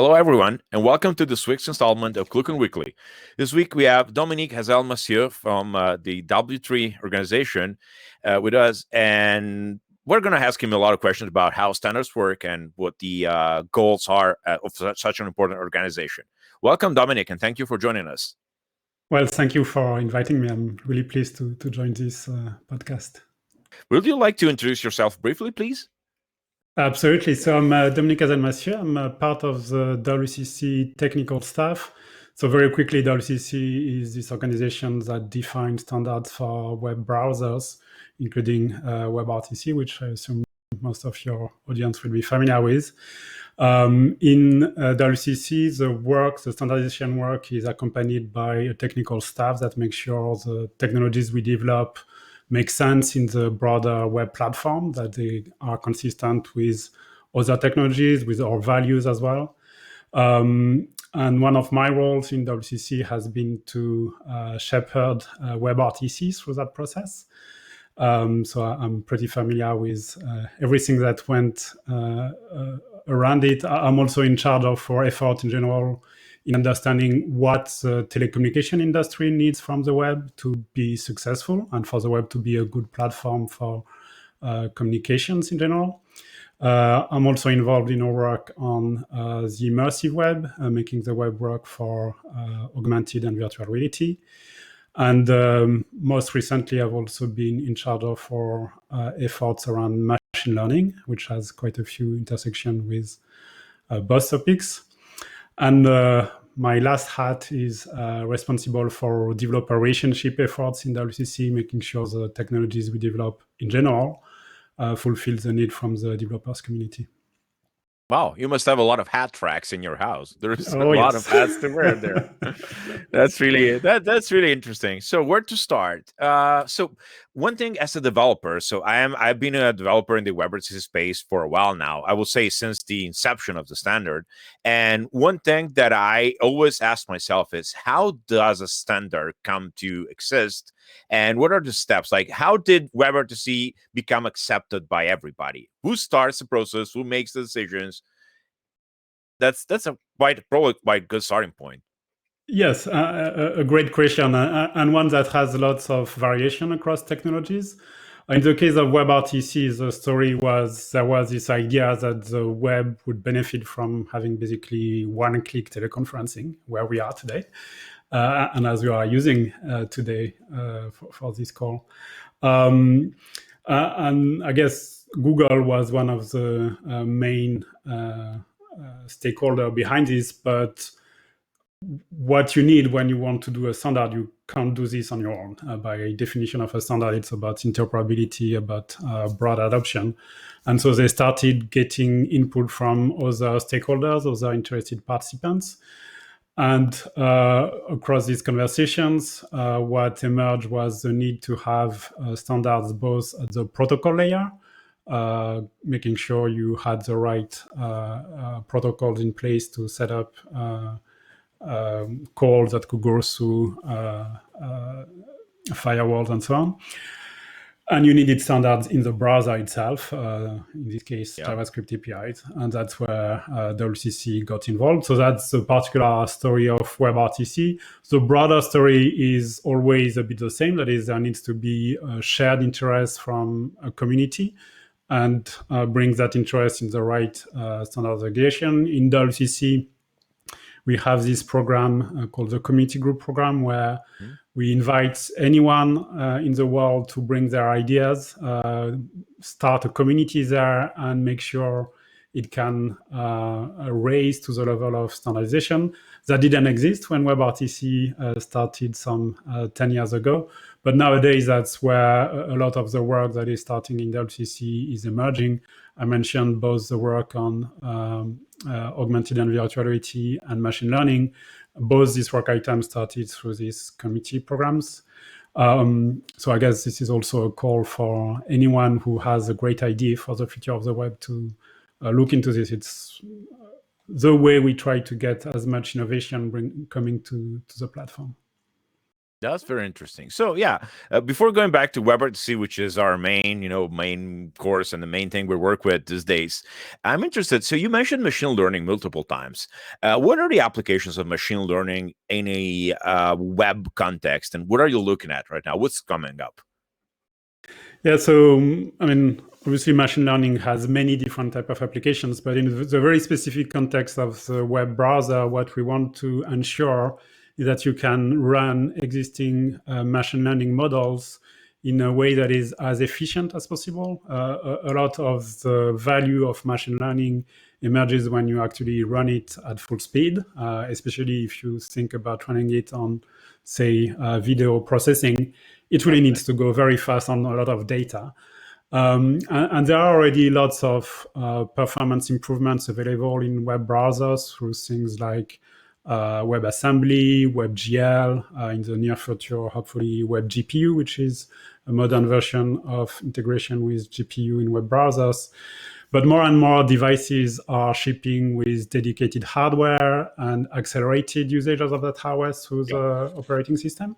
Hello, everyone, and welcome to this week's installment of ClueCon Weekly. This week, we have Dominique Hazael-Massieux from the W3 organization with us, and we're going to ask him a lot of questions about how standards work and what the goals are of such an important organization. Welcome, Dominique, and thank you for joining us. Well, thank you for inviting me. I'm really pleased to join this podcast. Would you like to introduce yourself briefly, please? Absolutely. So I'm Dominique Hazael-Massieux. I'm part of the W3C technical staff. So very quickly, W3C is this organization that defines standards for web browsers, including WebRTC, which I assume most of your audience will be familiar with. In W3C, the standardization work is accompanied by a technical staff that makes sure the technologies we develop make sense in the broader web platform, that they are consistent with other technologies, with our values as well. And one of my roles in WCC has been to shepherd WebRTC through that process. So I'm pretty familiar with everything that went around it. I'm also in charge of our effort in general in understanding what the telecommunication industry needs from the web to be successful and for the web to be a good platform for communications in general. I'm also involved in our work on the immersive web, making the web work for augmented and virtual reality. And most recently, I've also been in charge of our efforts around machine learning, which has quite a few intersections with both topics. And my last hat is responsible for developer relationship efforts in WCC, making sure the technologies we develop in general fulfill the need from the developers community. Wow, you must have a lot of hat tracks in your house. There's a lot of hats to wear there. That's really interesting. So where to start? So one thing as a developer, I've been a developer in the WebRTC space for a while now. I will say since the inception of the standard. And one thing that I always ask myself is, how does a standard come to exist? And what are the steps? Like, how did WebRTC become accepted by everybody? Who starts the process? Who makes the decisions? That's probably quite good starting point. Yes, a great question, and one that has lots of variation across technologies. In the case of WebRTC, the story was there was this idea that the web would benefit from having basically one-click teleconferencing, where we are today, and as we are using today for this call. And I guess Google was one of the main stakeholder behind this, but what you need when you want to do a standard, you can't do this on your own. By definition of a standard, it's about interoperability, about broad adoption. And so they started getting input from other stakeholders, other interested participants. And across these conversations, what emerged was the need to have standards both at the protocol layer, making sure you had the right protocols in place to set up calls that could go through firewalls and so on. And you needed standards in the browser itself, in this case, JavaScript APIs. And that's where WCC got involved. So that's the particular story of WebRTC. The broader story is always a bit the same. That is, there needs to be a shared interest from a community and bring that interest in the right standardization. In WCC, we have this program called the Community Group Program, where we invite anyone in the world to bring their ideas, start a community there, and make sure it can raise to the level of standardization. That didn't exist when WebRTC started some 10 years ago. But nowadays, that's where a lot of the work that is starting in WCC is emerging. I mentioned both the work on augmented and virtual reality and machine learning. Both these work items started through these committee programs. So I guess this is also a call for anyone who has a great idea for the future of the web to look into this. It's the way we try to get as much innovation coming to the platform. That's very interesting. So yeah, before going back to WebRTC, which is our main, main course and the main thing we work with these days, I'm interested. So you mentioned machine learning multiple times. What are the applications of machine learning in a web context, and what are you looking at right now? What's coming up? Yeah, so I mean, obviously, machine learning has many different type of applications, but in the very specific context of the web browser, what we want to ensure is that you can run existing machine learning models in a way that is as efficient as possible. A lot of the value of machine learning emerges when you actually run it at full speed, especially if you think about running it on, say, video processing. It really needs to go very fast on a lot of data. And there are already lots of performance improvements available in web browsers through things like WebAssembly, WebGL, in the near future, hopefully WebGPU, which is a modern version of integration with GPU in web browsers. But more and more devices are shipping with dedicated hardware and accelerated usage of that hardware through the operating system.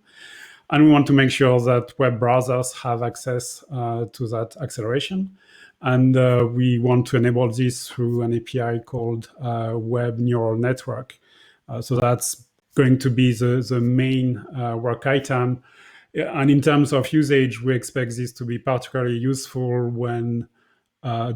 And we want to make sure that web browsers have access to that acceleration. And we want to enable this through an API called Web Neural Network. So that's going to be the main work item. And in terms of usage, we expect this to be particularly useful when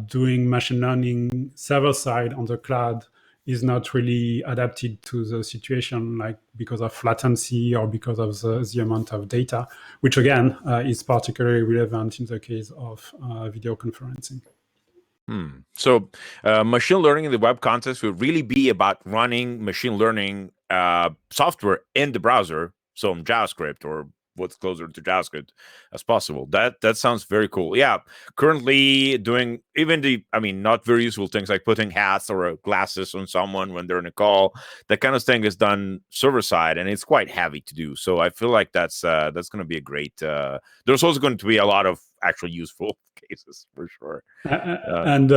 doing machine learning server side on the cloud is not really adapted to the situation, like because of latency or because of the amount of data, which again is particularly relevant in the case of video conferencing. So machine learning in the web context will really be about running machine learning software in the browser, so in JavaScript or what's closer to JavaScript as possible. That sounds very cool. Yeah, currently doing even not very useful things like putting hats or glasses on someone when they're in a call. That kind of thing is done server side, and it's quite heavy to do. So I feel like that's going to be a great. There's also going to be a lot of actually useful cases for sure. And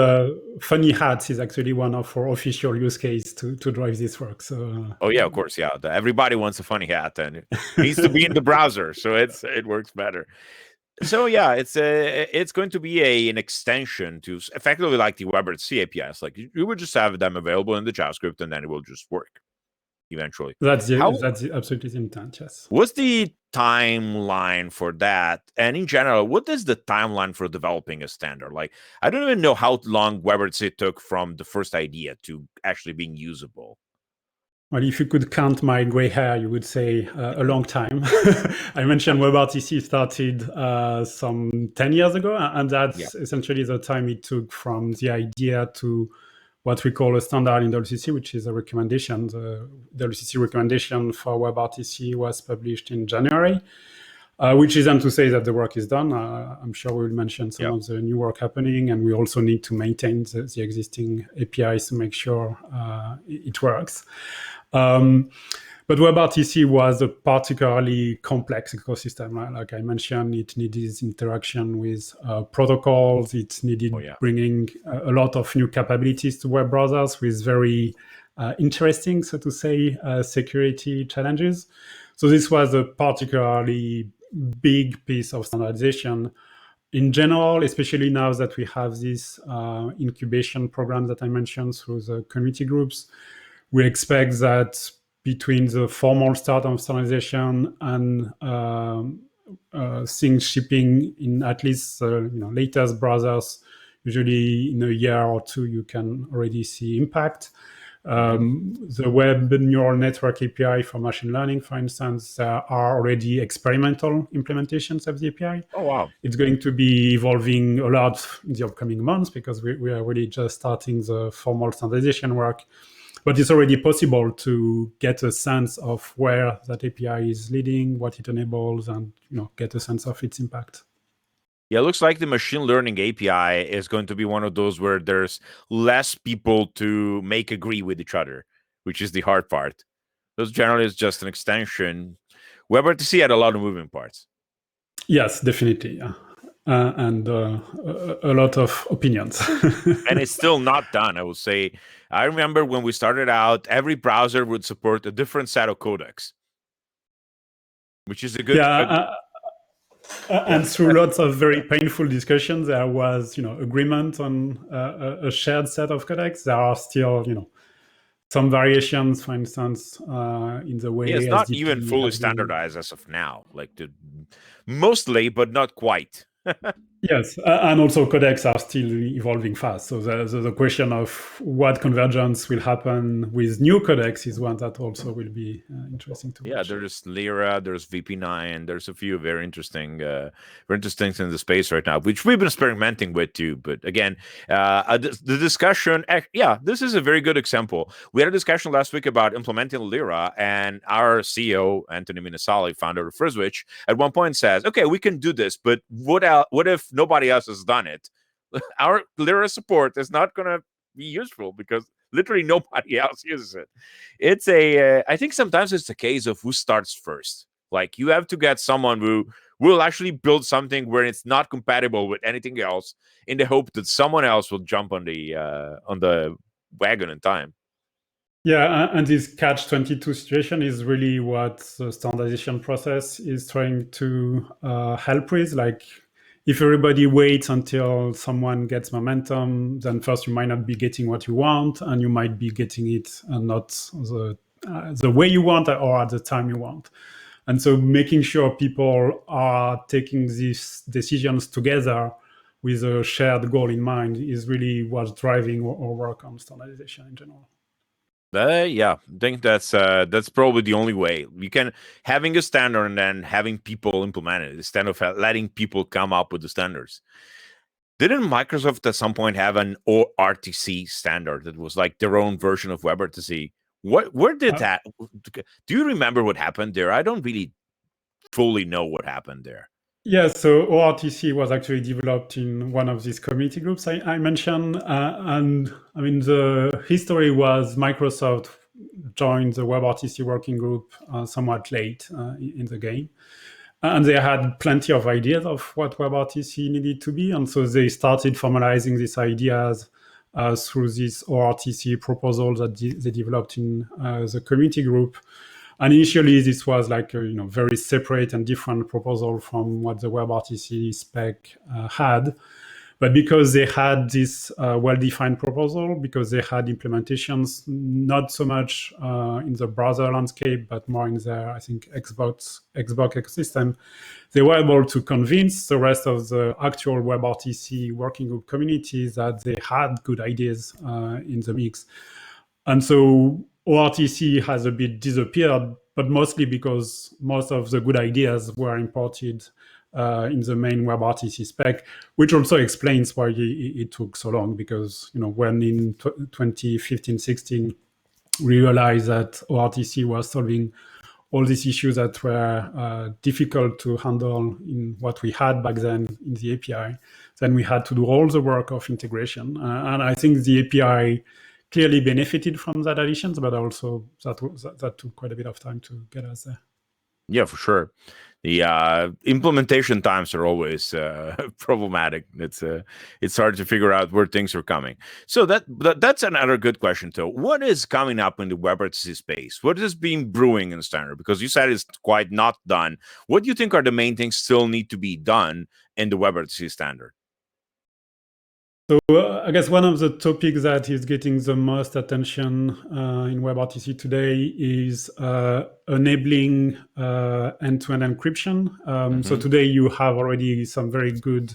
funny hats is actually one of our official use case to drive this work. So oh yeah, of course, yeah. Everybody wants a funny hat, and it needs to be in the browser, so it works better. So yeah, it's going to be an extension to effectively like the WebRTC APIs. Like you would just have them available in the JavaScript, and then it will just work eventually. that's absolutely the intent. Yes. What's the timeline for that? And in general, what is the timeline for developing a standard? Like, I don't even know how long WebRTC took from the first idea to actually being usable. Well, if you could count my gray hair, you would say a long time. I mentioned WebRTC started some 10 years ago, and that's essentially the time it took from the idea to what we call a standard in WCC, which is a recommendation. The WCC recommendation for WebRTC was published in January, which isn't to say that the work is done. I'm sure we will mention some of the new work happening, and we also need to maintain the existing APIs to make sure it works. But WebRTC was a particularly complex ecosystem. Right? Like I mentioned, it needed interaction with protocols. It needed bringing a lot of new capabilities to web browsers with very interesting, so to say, security challenges. So this was a particularly big piece of standardization. In general, especially now that we have this incubation program that I mentioned through the community groups, we expect that between the formal start of standardization and things shipping in at least latest browsers, usually in a year or two, you can already see impact. The Web Neural Network API for machine learning, for instance, there are already experimental implementations of the API. Oh, wow. It's going to be evolving a lot in the upcoming months because we are really just starting the formal standardization work. But it's already possible to get a sense of where that API is leading, what it enables, and get a sense of its impact. Yeah, it looks like the machine learning API is going to be one of those where there's less people to make agree with each other, which is the hard part. Those generally is just an extension. WebRTC had a lot of moving parts. Yes, definitely. Yeah. And a lot of opinions. And it's still not done, I would say. I remember when we started out, every browser would support a different set of codecs. which is a good. And through lots of very painful discussions, there was, agreement on a shared set of codecs. There are still, some variations, for instance, in the way it's not SDP even fully standardized as of now, mostly, but not quite. Yes, and also codecs are still evolving fast. So the question of what convergence will happen with new codecs is one that also will be interesting to watch. Yeah, there's Lyra, there's VP9, there's a few very interesting things in the space right now, which we've been experimenting with too. But again, the discussion, this is a very good example. We had a discussion last week about implementing Lyra, and our CEO, Anthony Minasali, founder of FreeSwitch, at one point says, okay, we can do this, but what if nobody else has done it? Our Lyra support is not going to be useful because literally nobody else uses it. It's I think sometimes it's a case of who starts first. Like, you have to get someone who will actually build something where it's not compatible with anything else, in the hope that someone else will jump on the wagon in time. Yeah, and this catch-22 situation is really what the standardization process is trying to help with. Like, if everybody waits until someone gets momentum, then first you might not be getting what you want, and you might be getting it not the way you want or at the time you want. And so making sure people are taking these decisions together with a shared goal in mind is really what's driving our work on standardization in general. I think that's probably the only way you can, having a standard and then having people implement it instead of letting people come up with the standards. Didn't Microsoft at some point have an WebRTC standard that was like their own version of WebRTC? Where did that? Do you remember what happened there? I don't really fully know what happened there. Yeah, so WebRTC was actually developed in one of these community groups I mentioned. And I mean, the history was Microsoft joined the WebRTC working group somewhat late in the game. And they had plenty of ideas of what WebRTC needed to be. And so they started formalizing these ideas through this ORTC proposal that they developed in the community group. And initially, this was like a very separate and different proposal from what the WebRTC spec had. But because they had this well-defined proposal, because they had implementations not so much in the browser landscape, but more in their, I think, Xbox ecosystem, they were able to convince the rest of the actual WebRTC working group community that they had good ideas in the mix. And so ORTC has a bit disappeared, but mostly because most of the good ideas were imported in the main WebRTC spec, which also explains why it took so long. Because when in 2015-16 we realized that ORTC was solving all these issues that were difficult to handle in what we had back then in the API, then we had to do all the work of integration. And I think the API clearly benefited from that additions, but also that took quite a bit of time to get us there. Yeah, for sure. The implementation times are always problematic. It's hard to figure out where things are coming. So that's another good question, too. What is coming up in the WebRTC space? What is being brewing in standard? Because you said it's quite not done. What do you think are the main things still need to be done in the WebRTC standard? So I guess one of the topics that is getting the most attention in WebRTC today is enabling end-to-end encryption. So today you have already some very good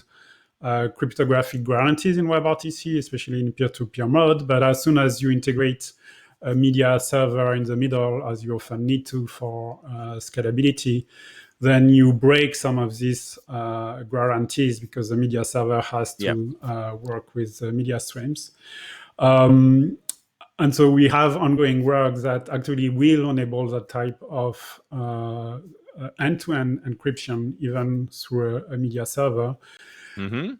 cryptographic guarantees in WebRTC, especially in peer-to-peer mode. But as soon as you integrate a media server in the middle, as you often need to for scalability, then you break some of these guarantees because the media server has to work with media streams. And so we have ongoing work that actually will enable that type of end-to-end encryption even through a media server. And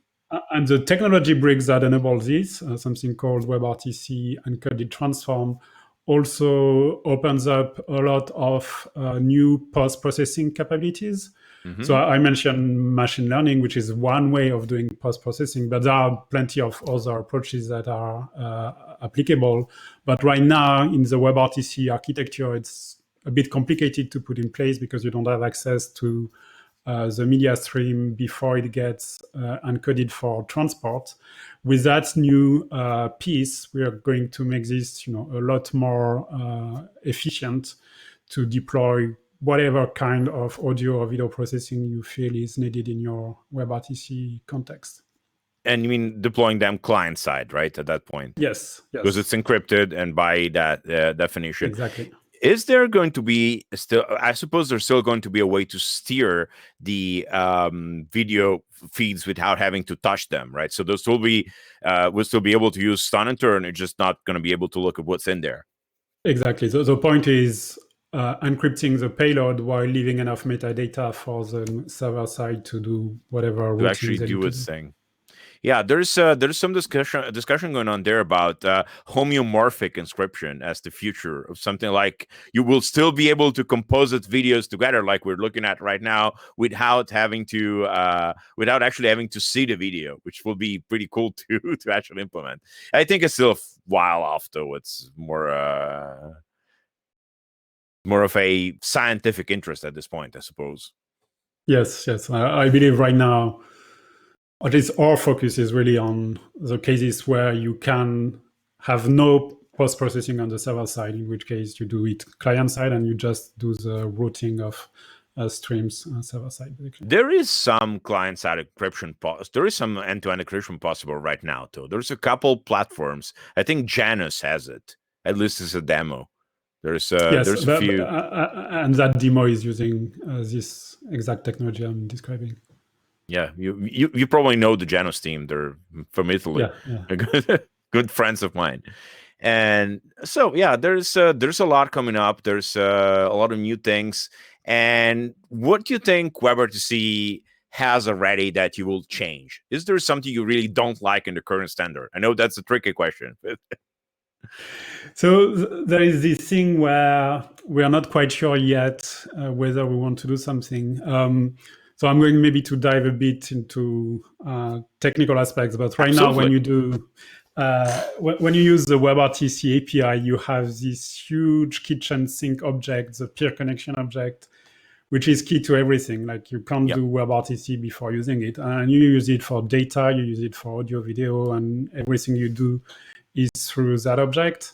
the technology bricks that enable this, something called WebRTC encoded transform, also opens up a lot of new post-processing capabilities. So I mentioned machine learning, which is one way of doing post-processing, but there are plenty of other approaches that are applicable. But right now in the WebRTC architecture, it's a bit complicated to put in place because you don't have access to the media stream before it gets encoded for transport. With that new piece, we are going to make this, a lot more efficient to deploy whatever kind of audio or video processing you feel is needed in your WebRTC context. And you mean deploying them client side, right? At that point, yes, because it's encrypted, and by that definition, exactly. Is there going to be still? I suppose there's still going to be a way to steer the video feeds without having to touch them, right? So they'll still be, we'll still be able to use stun and turn. You're just not going to be able to look at what's in there. Exactly. So the point is encrypting the payload while leaving enough metadata for the server side to do whatever to actually do its thing. Yeah, there's some discussion going on there about homeomorphic encryption as the future of something like you will still be able to composite videos together like we're looking at right now without having to without actually having to see the video, which will be pretty cool to actually implement. I think it's still a while off though. It's more of a scientific interest at this point, I suppose. Yes. I believe right now, at least our focus is really on the cases where you can have no post-processing on the server side, in which case you do it client side and you just do the routing of streams on server side. Basically. There is some client-side encryption. There is some end-to-end encryption possible right now, too. There's a couple platforms. I think Janus has it. At least it's a demo. There's a few, and that demo is using this exact technology I'm describing. Yeah, you probably know the Janus team. They're from Italy. Yeah. Good friends of mine. And so, yeah, there's a lot coming up. There's a lot of new things. And what do you think WebRTC has already that you will change? Is there something you really don't like in the current standard? I know that's a tricky question. So there is this thing where we are not quite sure yet whether we want to do something. So I'm going maybe to dive a bit into technical aspects. But right Absolutely. now, when you do when you use the WebRTC API, you have this huge kitchen sink object, the peer connection object, which is key to everything. Like you can't do WebRTC before using it, and you use it for data, you use it for audio, video, and everything you do is through that object.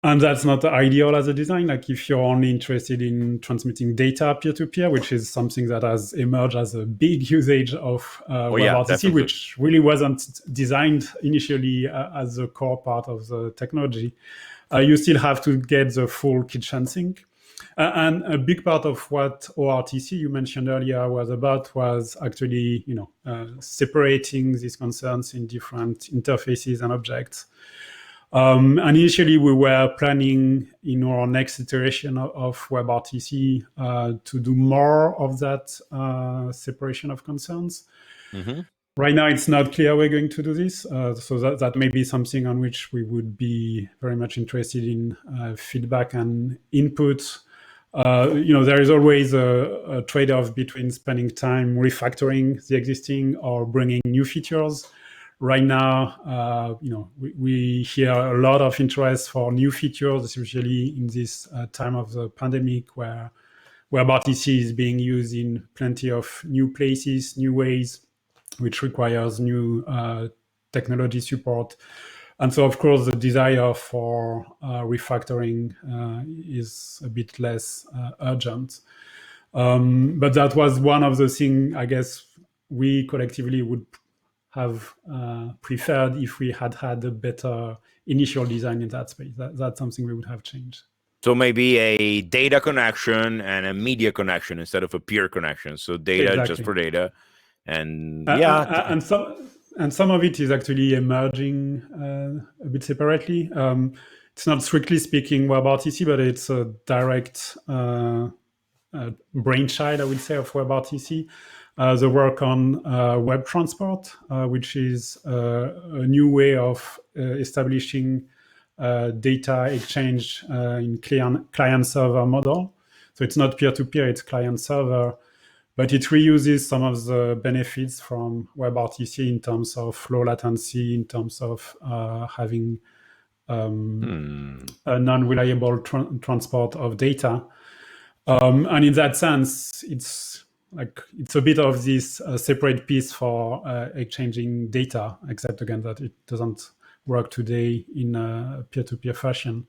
And that's not ideal as a design. Like if you're only interested in transmitting data peer-to-peer, which is something that has emerged as a big usage of WebRTC, which really wasn't designed initially as a core part of the technology, you still have to get the full kitchen sink. And a big part of what ORTC you mentioned earlier was about was actually, separating these concerns in different interfaces and objects. And initially, we were planning in our next iteration of WebRTC to do more of that separation of concerns. Mm-hmm. Right now, it's not clear we're going to do this. So that may be something on which we would be very much interested in feedback and input. There is always a trade-off between spending time refactoring the existing or bringing new features. Right now, we hear a lot of interest for new features, especially in this time of the pandemic, where WebRTC is being used in plenty of new places, new ways, which requires new technology support. And so, of course, the desire for refactoring is a bit less urgent. But that was one of the things, I guess, we collectively would have preferred if we had had a better initial design in that space. That's something we would have changed. So maybe a data connection and a media connection instead of a peer connection. So data just for data, and and some of it is actually emerging a bit separately. It's not strictly speaking WebRTC, but it's a direct brainchild, I would say, of WebRTC. The work on web transport, which is a new way of establishing data exchange in client-server model. So it's not peer-to-peer, it's client-server, but it reuses some of the benefits from WebRTC in terms of low latency, in terms of having non-reliable transport of data. And in that sense, it's a bit of this separate piece for exchanging data, except again that it doesn't work today in a peer-to-peer fashion.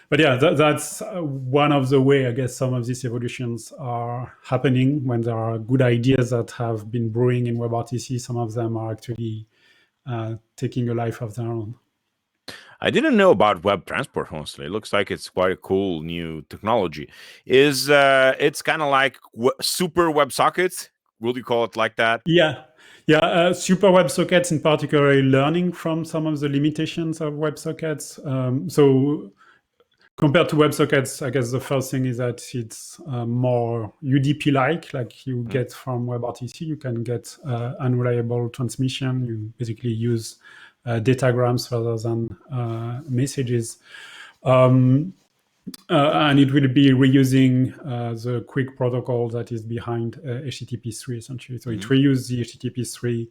But yeah, that's one of the way I guess some of these evolutions are happening when there are good ideas that have been brewing in WebRTC. Some of them are actually taking a life of their own. I didn't know about web transport, honestly. It looks like it's quite a cool new technology. It's kind of like super WebSockets? Would you call it like that? Yeah. Super WebSockets in particular learning from some of the limitations of WebSockets. So compared to WebSockets, I guess the first thing is that it's more UDP-like you get from WebRTC. You can get unreliable transmission. You basically use datagrams rather than messages. And it will be reusing the quick protocol that is behind HTTP3, essentially. So it reuses the HTTP3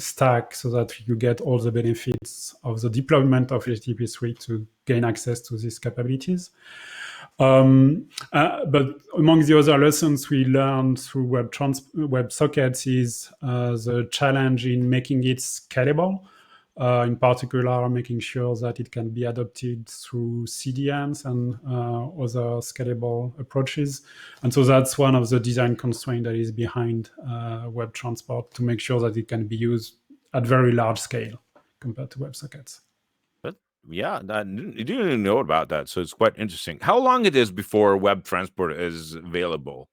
stack so that you get all the benefits of the deployment of HTTP3 to gain access to these capabilities. But among the other lessons we learned through WebSockets is the challenge in making it scalable. In particular, making sure that it can be adopted through CDNs and other scalable approaches. And so that's one of the design constraints that is behind web transport, to make sure that it can be used at very large scale compared to WebSockets. But yeah, you didn't even know about that, so it's quite interesting. How long it is before web transport is available?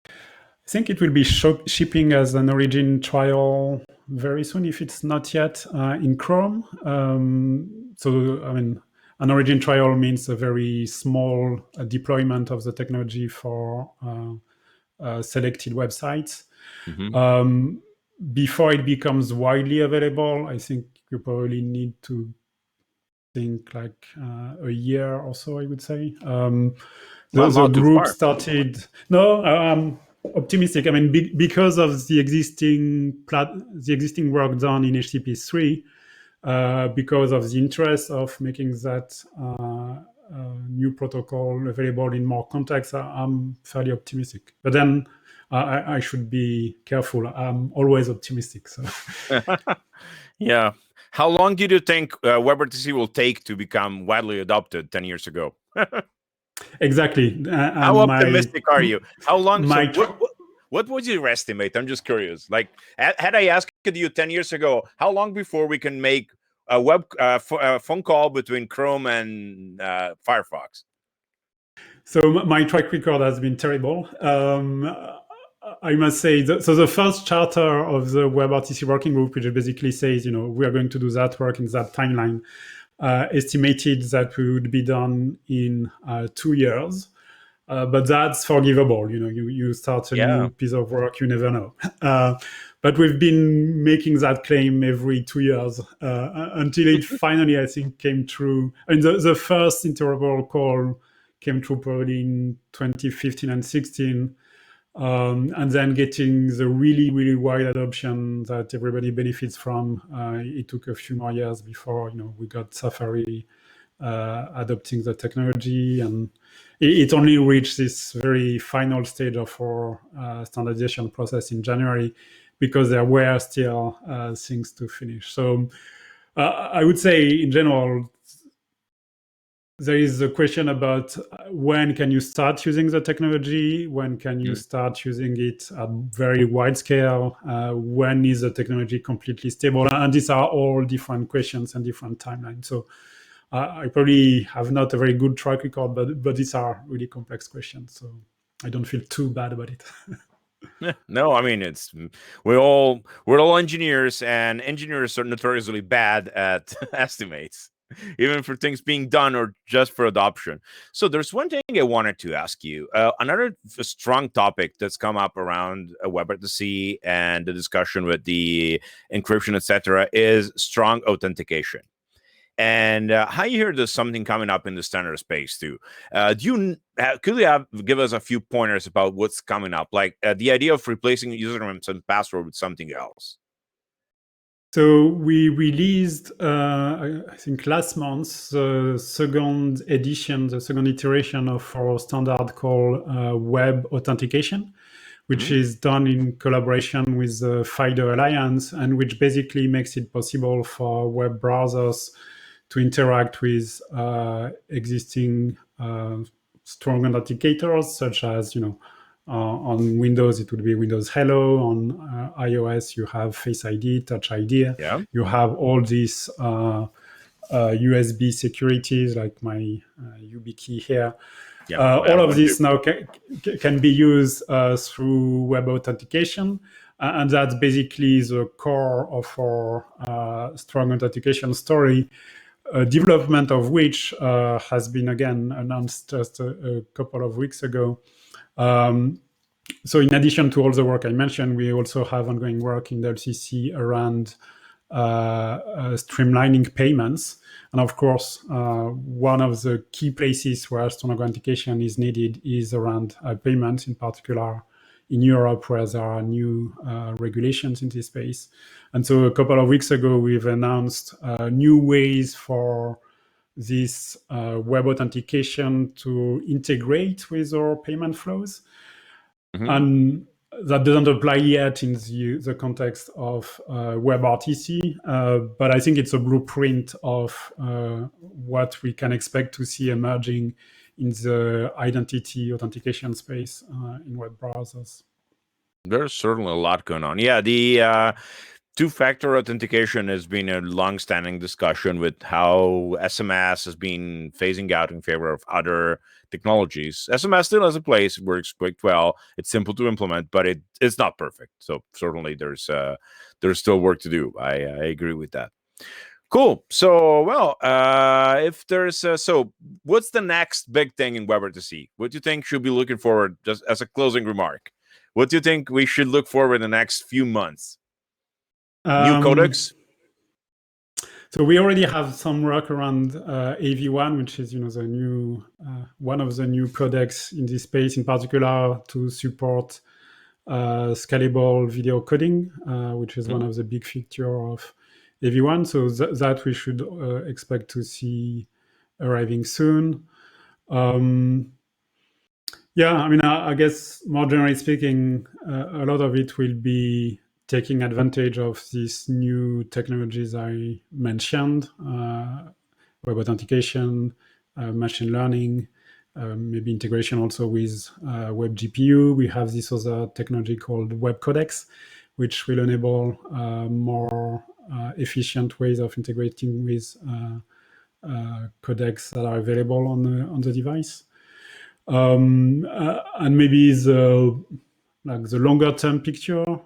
I think it will be shipping as an origin trial very soon, if it's not yet in Chrome. So, I mean, an origin trial means a very small deployment of the technology for selected websites. Before it becomes widely available, I think you probably need to think like a year or so, I would say. The group started... No, optimistic. I mean, because of the existing work done in HTTP3, because of the interest of making that new protocol available in more contexts, I'm fairly optimistic. But then I should be careful. I'm always optimistic. So, yeah. How long did you think WebRTC will take to become widely adopted 10 years ago? Exactly. How optimistic are you? How long? What would you estimate? I'm just curious. Like, had I asked you 10 years ago, how long before we can make a phone call between Chrome and Firefox? So my track record has been terrible. I must say, so the first charter of the WebRTC Working Group, which basically says, we are going to do that work in that timeline, estimated that we would be done in 2 years. But that's forgivable. You start a new piece of work, you never know. But we've been making that claim every 2 years until it finally, I think, came true. I mean, the first interoperable call came true probably in 2015 and 16. And then getting the really, really wide adoption that everybody benefits from, it took a few more years before we got Safari adopting the technology, and it only reached this very final stage of our standardization process in January, because there were still things to finish. So I would say in general, there is a question about when can you start using the technology, when can you start using it at very wide scale, when is the technology completely stable? And these are all different questions and different timelines. So I probably have not a very good track record, but these are really complex questions. So I don't feel too bad about it. No, I mean, we're all engineers, and engineers are notoriously bad at estimates, even for things being done or just for adoption. So there's one thing I wanted to ask you. Another strong topic that's come up around WebRTC and the discussion with the encryption, etc., is strong authentication. And I hear there's something coming up in the standard space too. Could you give us a few pointers about what's coming up, like the idea of replacing usernames and password with something else? So we released, I think last month, the second edition, the second iteration of our standard called Web Authentication, which is done in collaboration with the FIDO Alliance, and which basically makes it possible for web browsers to interact with existing strong authenticators, such as, on Windows, it would be Windows Hello. On iOS, you have Face ID, Touch ID. Yeah. You have all these USB securities, like my YubiKey here. Yeah, all of this now can be used through web authentication. And that's basically the core of our strong authentication story, development of which has been again announced just a couple of weeks ago. So in addition to all the work I mentioned, we also have ongoing work in the WCC around streamlining payments. And of course, one of the key places where strong authentication is needed is around payments, in particular in Europe, where there are new regulations in this space. And so a couple of weeks ago, we've announced new ways for this web authentication to integrate with our payment flows. And that doesn't apply yet in the context of WebRTC, but I think it's a blueprint of what we can expect to see emerging in the identity authentication space in web browsers. There's certainly a lot going on. Yeah, the two-factor authentication has been a long-standing discussion with how SMS has been phasing out in favor of other technologies. SMS still has a place, works quite well. It's simple to implement, but it's not perfect. So certainly there's still work to do. I agree with that. Cool. So, well, if there's so, what's the next big thing in WebRTC? What do you think should be looking forward? Just as a closing remark, what do you think we should look forward in the next few months? New codecs? So we already have some work around AV1, which is the new one of the new codecs in this space, in particular to support scalable video coding, which is one of the big features of AV1. So that we should expect to see arriving soon. Yeah, I mean, I guess more generally speaking, a lot of it will be taking advantage of these new technologies I mentioned, web authentication, machine learning, maybe integration also with web GPU. We have this other technology called web codecs, which will enable more efficient ways of integrating with codecs that are available on the device. And maybe the longer term picture,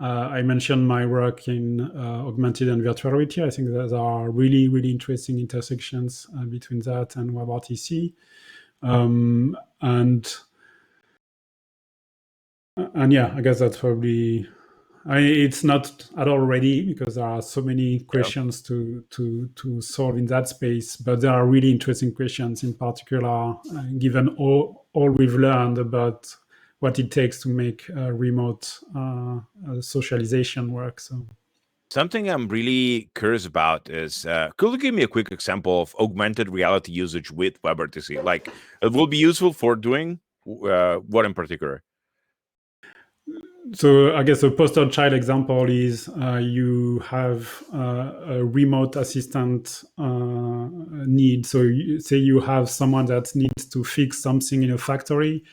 I mentioned my work in augmented and virtual reality. I think there are really, really interesting intersections between that and WebRTC. And yeah, I guess that's probably, it's not at all ready because there are so many questions to solve in that space, but there are really interesting questions, in particular, given all we've learned about what it takes to make remote socialization work. So something I'm really curious about is, could you give me a quick example of augmented reality usage with WebRTC? Like, it will be useful for doing what in particular? So I guess a poster child example is you have a remote assistant need. So say you have someone that needs to fix something in a factory,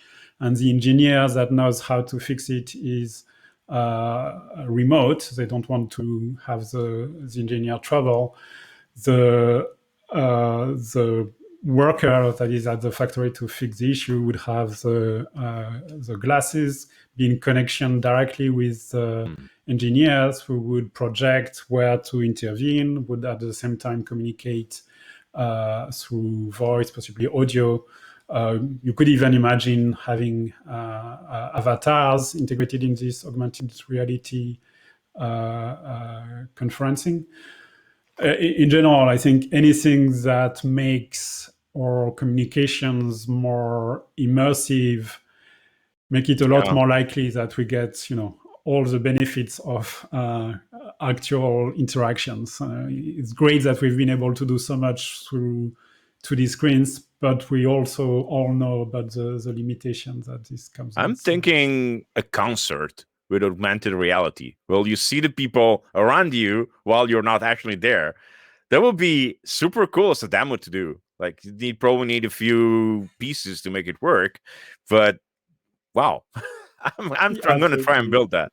and the engineer that knows how to fix it is remote. They don't want to have the engineer travel. The worker that is at the factory to fix the issue would have the glasses be in connection directly with engineers who would project where to intervene, would at the same time communicate through voice, possibly audio. You could even imagine having avatars integrated in this augmented reality conferencing. In general, I think anything that makes our communications more immersive, make it a lot more likely that we get, all the benefits of actual interactions. It's great that we've been able to do so much through 2D screens, but we also all know about the limitations that this comes with. I'm thinking a concert with augmented reality. Well, you see the people around you while you're not actually there. That would be super cool as a demo to do. Like, you probably need a few pieces to make it work, but wow, I'm going to try and build that.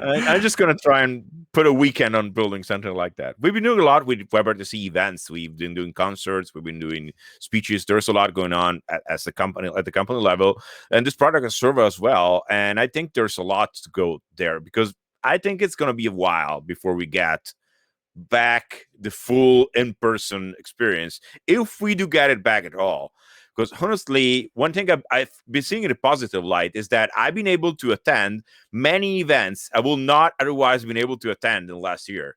I'm just going to try and put a weekend on building something like that. We've been doing a lot with WebRTC events. We've been doing concerts. We've been doing speeches. There's a lot going on at the company level, and this product has served us well. And I think there's a lot to go there, because I think it's going to be a while before we get back the full in-person experience, if we do get it back at all. Because honestly, one thing I've been seeing in a positive light is that I've been able to attend many events I will not otherwise been able to attend in the last year.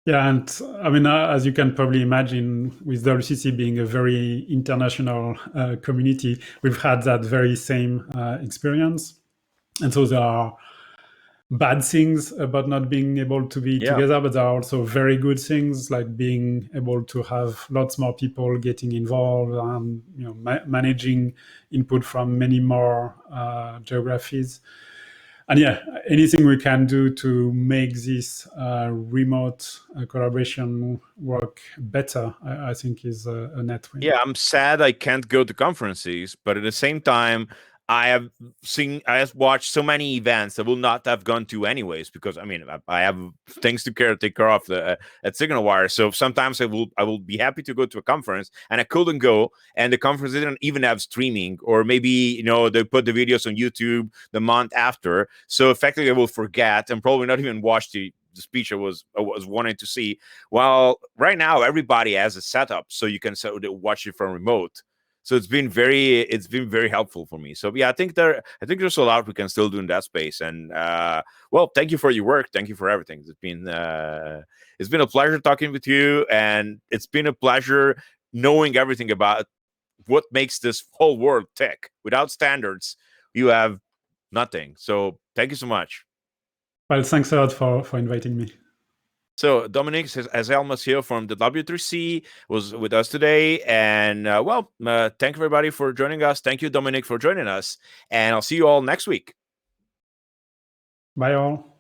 Yeah, and I mean, as you can probably imagine, with WCC being a very international community, we've had that very same experience. And so there are bad things about not being able to be together, but there are also very good things, like being able to have lots more people getting involved and managing input from many more geographies. And yeah, anything we can do to make this remote collaboration work better, I think is a net win. Yeah, I'm sad I can't go to conferences, but at the same time, I have watched so many events I will not have gone to anyways, because I mean, I have things to take care of at SignalWire. So sometimes I will be happy to go to a conference, and I couldn't go, and the conference didn't even have streaming, or maybe they put the videos on YouTube the month after. So effectively, I will forget and probably not even watch the speech I was wanting to see. Well, right now everybody has a setup, so you can watch it from remote. So it's been very helpful for me. So yeah, I think there's a lot we can still do in that space. And well, thank you for your work. Thank you for everything. It's been a pleasure talking with you, and it's been a pleasure knowing everything about what makes this whole world tick. Without standards, you have nothing. So thank you so much. Well, thanks a lot for inviting me. So Dominique Hazael-Massieux from the W3C was with us today. And thank you everybody for joining us. Thank you, Dominique, for joining us. And I'll see you all next week. Bye all.